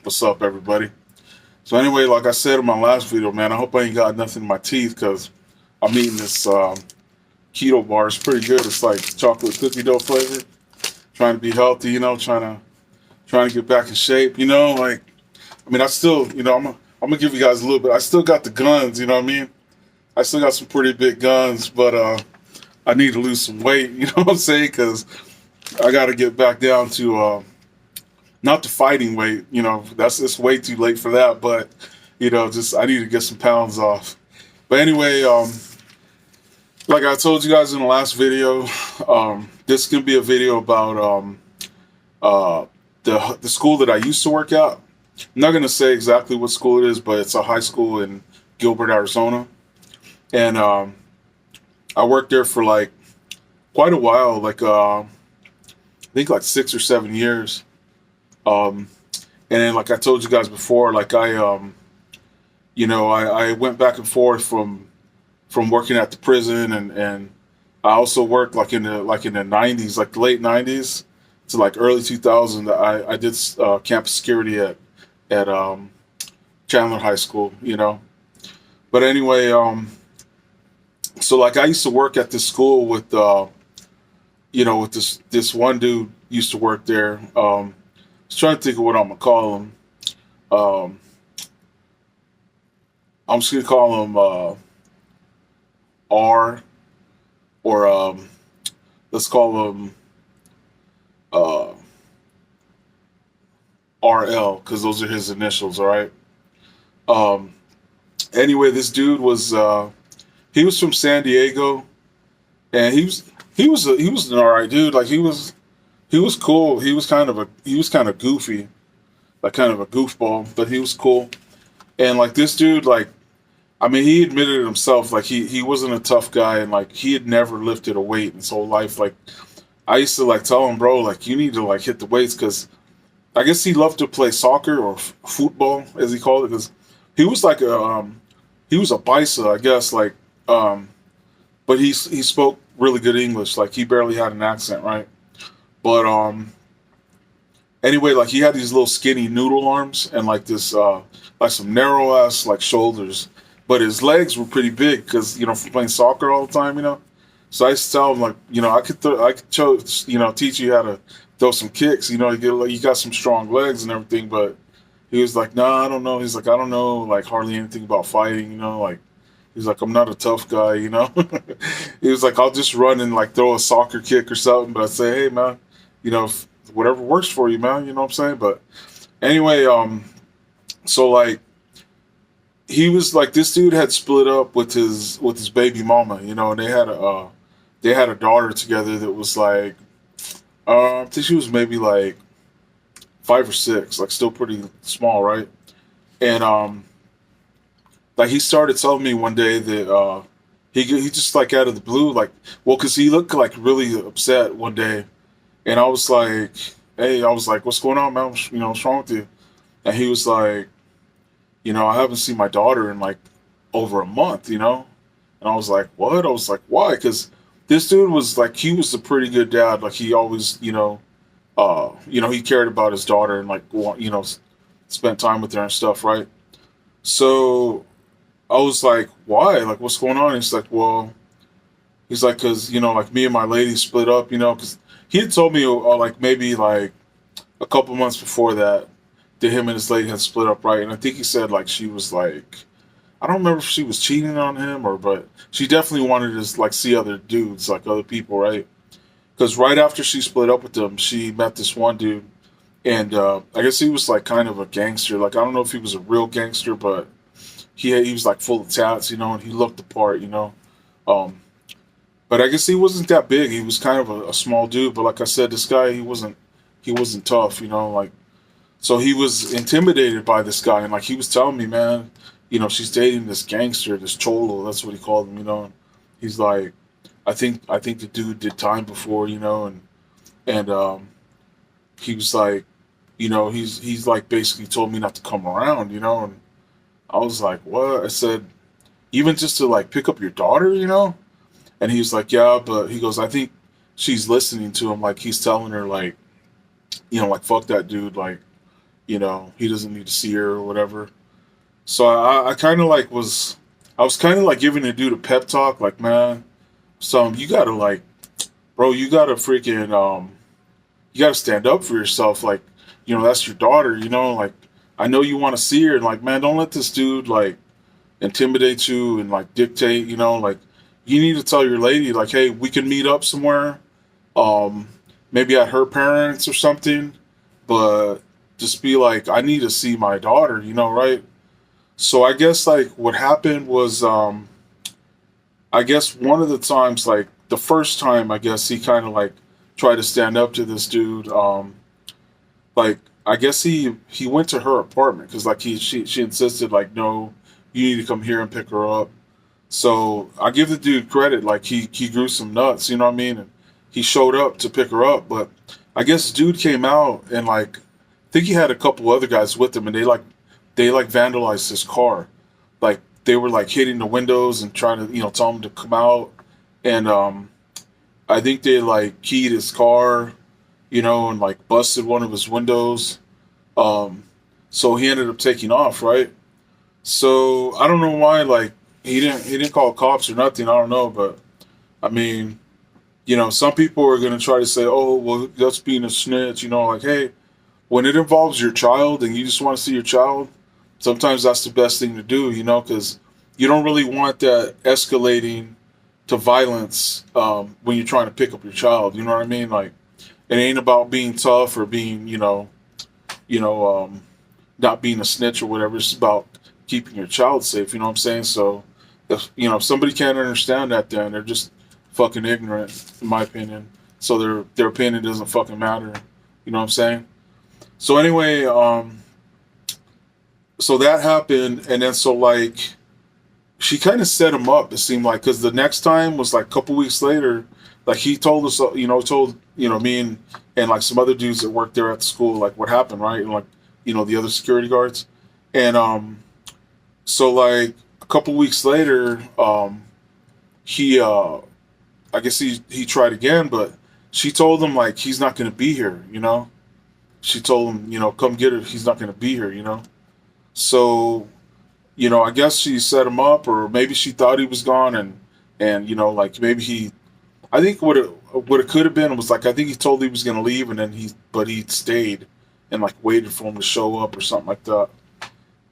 What's up, everybody? So anyway, like I said in my last video, man, I hope I ain't got nothing in my teeth because I'm eating this keto bar. It's pretty good. It's like chocolate cookie dough flavor. Trying to be healthy, trying to get back in shape. I still, I'm gonna give you guys a little bit. I still got the guns. You know what I mean? I still got some pretty big guns, but I need to lose some weight. You know what I'm saying? Because I got to get back down to not the fighting weight. That's it's way too late for that. But just I need to get some pounds off. But anyway, like I told you guys in the last video, this is gonna be a video about uh, the school that I used to work at. I'm not gonna say exactly what school it is, but it's a high school in Gilbert, Arizona, and I worked there for like quite a while, I think like 6 or 7 years. Um, and then, like I told you guys before, I went back and forth from working at the prison, and I also worked like in the 90s, like the late 90s to like early 2000. I did campus security at Chandler High School. But anyway, so like I used to work at this school with with this one dude used to work there. I was trying to think of what I'm gonna call him. Um, I'm just gonna call him R, or let's call him uh, RL because those are his initials. All right. Um, anyway, this dude was he was from San Diego, and he was an alright dude. Like he was cool. He was kind of goofy, like kind of a goofball, but he was cool. And like this dude, like I mean, he admitted it himself. Like he wasn't a tough guy, and like he had never lifted a weight in his whole life. Like I used to like tell him, bro, like you need to like hit the weights because I guess he loved to play soccer or football as he called it because he was like he was a Baisa, I guess. Um, but he spoke really good English. Like he barely had an accent, right? But anyway, like he had these little skinny noodle arms and like this like some narrow ass like shoulders, but his legs were pretty big because from playing soccer all the time. So I used to tell him like I could teach you how to throw some kicks. You get like you got some strong legs and everything, but he was like, nah, I don't know. He's like, I don't know like hardly anything about fighting. Like he's like, I'm not a tough guy. He was like, I'll just run and like throw a soccer kick or something, but I say, hey man, if whatever works for you, man. You know what I'm saying? But anyway, so like he was like this dude had split up with his baby mama, and they had a daughter together that was like I think she was maybe like 5 or 6, like still pretty small, right? And like he started telling me one day that he just like out of the blue, like well, cause he looked like really upset one day, and I was like, hey, I was like, what's going on, man? What's wrong with you? And he was like, I haven't seen my daughter in like over a month. And I was like, what? I was like, why? Because this dude was like, he was a pretty good dad. Like he always, he cared about his daughter and like, spent time with her and stuff, right? So I was like, why? Like, what's going on? He's like, well, he's like, cause like me and my lady split up, cause he had told me like maybe like a couple months before that him and his lady had split up, right? And I think he said like she was like I don't remember if she was cheating on him but she definitely wanted to like see other dudes, like other people, right? Because right after she split up with him, she met this one dude, and I guess he was like kind of a gangster. Like I don't know if he was a real gangster, but he was like full of tats, and he looked the part. Um, but I guess he wasn't that big. He was kind of a small dude. But like I said, this guy he wasn't tough, like. So he was intimidated by this guy, and like he was telling me, man, she's dating this gangster, this cholo. That's what he called him. He's like, I think the dude did time before, and he was like, he's like basically told me not to come around. And I was like, what? I said, even just to like pick up your daughter. And he was like, yeah, but he goes, I think she's listening to him, like he's telling her like, like fuck that dude, like he doesn't need to see her or whatever. So I kind of like I was kind of like giving the dude a pep talk, like, man, you gotta like, bro, you gotta freaking you gotta stand up for yourself, like, that's your daughter, like, I know you want to see her, and like, man, don't let this dude like intimidate you and like dictate, like, you need to tell your lady, like, hey, we can meet up somewhere, um, maybe at her parents or something, but just be like, I need to see my daughter, right? So I guess like what happened was, I guess one of the times, like the first time, I guess he kind of like tried to stand up to this dude. Like I guess he went to her apartment because like she insisted like, no, you need to come here and pick her up. So I give the dude credit, like he grew some nuts, you know what I mean? And he showed up to pick her up, but I guess the dude came out and like I think he had a couple other guys with him, and they like vandalized his car, like they were like hitting the windows and trying to tell him to come out, and I think they like keyed his car, and like busted one of his windows. Um, so he ended up taking off, right? So I don't know why, like he didn't call cops or nothing. I don't know, but I mean, some people are gonna try to say, oh, well, that's being a snitch. Like, hey, when it involves your child and you just want to see your child, sometimes that's the best thing to do. Because you don't really want that escalating to violence when you're trying to pick up your child. You know what I mean? Like, it ain't about being tough or being, you know, not being a snitch or whatever. It's about keeping your child safe. You know what I'm saying? So, if somebody can't understand that, then they're just fucking ignorant, in my opinion. So their opinion doesn't fucking matter. You know what I'm saying? So anyway, so that happened, and then so like she kind of set him up. It seemed like because the next time was like a couple weeks later. Like he told us, told me and like some other dudes that worked there at the school, like what happened, right? And like the other security guards, and so like a couple weeks later, he I guess he tried again, but she told him like he's not going to be here. She told him, come get her. He's not going to be here. So I guess she set him up, or maybe she thought he was gone, and like maybe I think what it could have been was like I think he told he was gonna leave, and then he stayed and like waited for him to show up or something like that.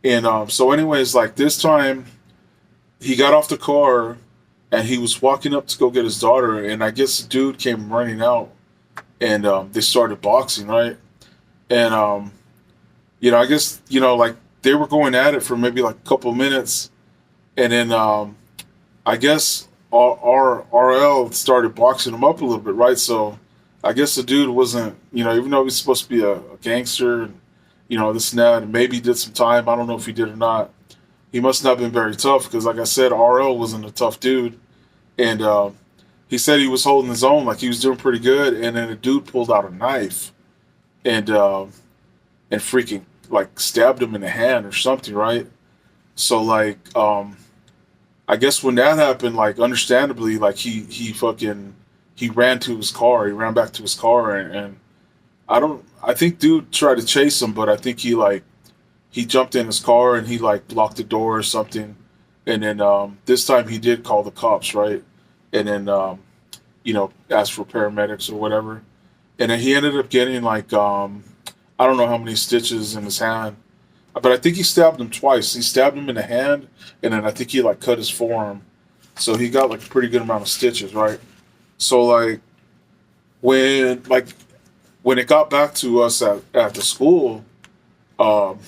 And so anyways, like this time he got off the car and he was walking up to go get his daughter, and I guess the dude came running out, and they started boxing, right? And I guess like they were going at it for maybe like a couple minutes, and then I guess RL started boxing him up a little bit, right? So I guess the dude wasn't, even though he's supposed to be a gangster, and this and that, and maybe he did some time. I don't know if he did or not. He must not have been very tough because, like I said, RL wasn't a tough dude, and he said he was holding his own, like he was doing pretty good. And then the dude pulled out a knife and freaking like stabbed him in the hand or something, right? So like I guess when that happened, like understandably, like he ran to his car. He ran back to his car, and I think dude tried to chase him, but I think he jumped in his car and he like locked the door or something. And then this time he did call the cops, right? And then asked for paramedics or whatever. And then he ended up getting like I don't know how many stitches in his hand, but I think he stabbed him twice. He stabbed him in the hand, and then I think he like cut his forearm. So he got like a pretty good amount of stitches, right? So like when like when it got back to us at the school, um,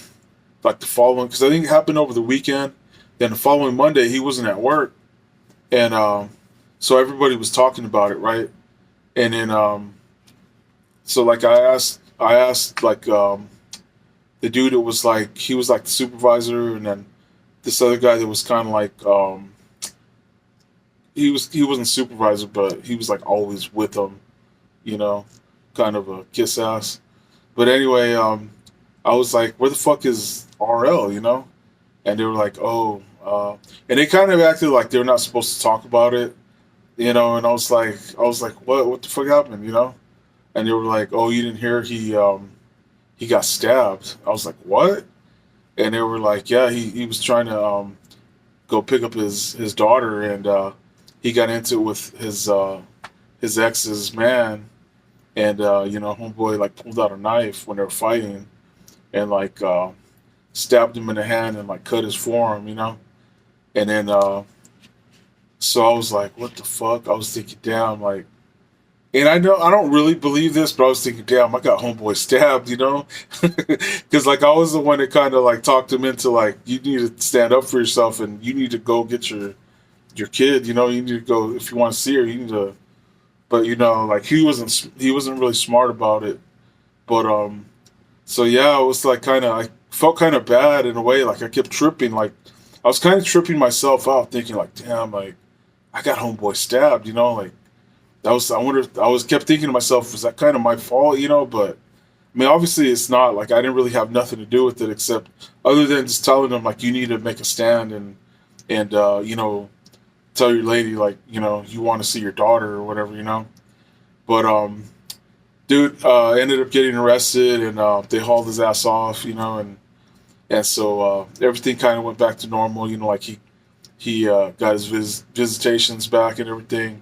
like the following, because I think it happened over the weekend. Then the following Monday he wasn't at work, and so everybody was talking about it, right? And then so like I asked like the dude that was like he was like the supervisor, and then this other guy that was kind of like he wasn't supervisor, but he was like always with them, you know, kind of a kiss ass. But anyway, I was like, where the fuck is RL, And they were like, oh, and they kind of acted like they were not supposed to talk about it, And I was like, what the fuck happened, And they were like, oh, you didn't hear he got stabbed. I was like, what? And they were like, yeah, he was trying to go pick up his daughter, and he got into it with his ex's man, and homeboy like pulled out a knife when they were fighting, and like stabbed him in the hand and like cut his forearm, and then so I was like, what the fuck? I was thinking, damn, like. And I know I don't really believe this, but I was thinking, damn, I got homeboy stabbed, because like I was the one that kind of like talked him into like you need to stand up for yourself and you need to go get your kid, you need to go if you want to see her, you need to. But like he wasn't really smart about it. But so yeah, it was like kind of I felt kind of bad in a way, like I kept tripping, like I was kind of tripping myself out, thinking like, damn, like I got homeboy stabbed, like. That was I wonder I was kept thinking to myself, was that kind of my fault, but I mean obviously it's not like I didn't really have nothing to do with it except other than just telling them like you need to make a stand and tell your lady like, you want to see your daughter or whatever, But dude ended up getting arrested and they hauled his ass off, and so everything kind of went back to normal, like he got his visitations back and everything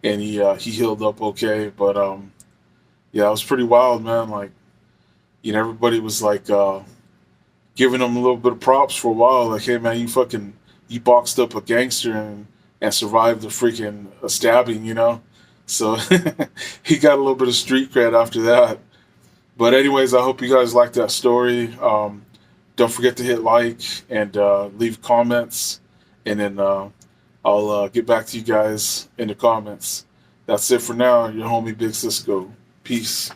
and he healed up okay. But yeah, it was pretty wild, man. Like everybody was like giving him a little bit of props for a while. Like, hey, man, you boxed up a gangster and survived the freaking stabbing, So he got a little bit of street cred after that. But anyways, I hope you guys liked that story. Don't forget to hit like and leave comments, and then I'll get back to you guys in the comments. That's it for now. Your homie Big Cisco. Peace.